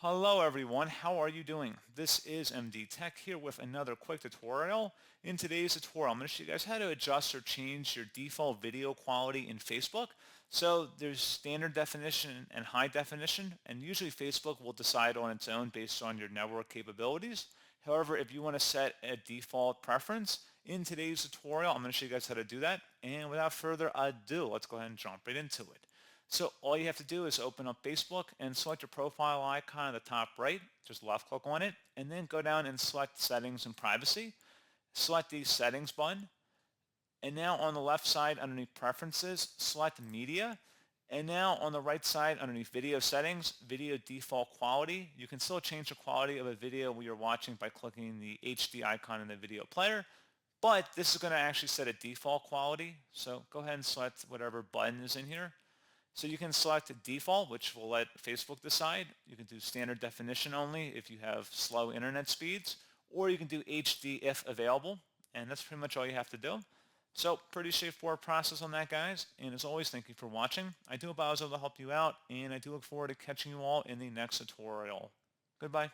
Hello everyone, how are you doing? This is MD Tech here with another quick tutorial. In today's tutorial, I'm going to show you guys how to adjust or change your default video quality in Facebook. So there's standard definition and high definition, and usually Facebook will decide on its own based on your network capabilities. However, if you want to set a default preference, in today's tutorial, I'm going to show you guys how to do that. And without further ado, let's go ahead and jump right into it. So all you have to do is open up Facebook and select your profile icon at the top right. Just left click on it and then go down and select settings and privacy. Select the settings button. And now on the left side underneath preferences, select media. And now on the right side underneath video settings, video default quality. You can still change the quality of a video you're watching by clicking the HD icon in the video player. But this is going to actually set a default quality. So go ahead and select whatever button is in here. So you can select default, which will let Facebook decide. You can do standard definition only if you have slow internet speeds, or you can do HD if available, and that's pretty much all you have to do. So pretty straightforward process on that, guys. And as always, thank you for watching. I do hope I was able to help you out, and I do look forward to catching you all in the next tutorial. Goodbye.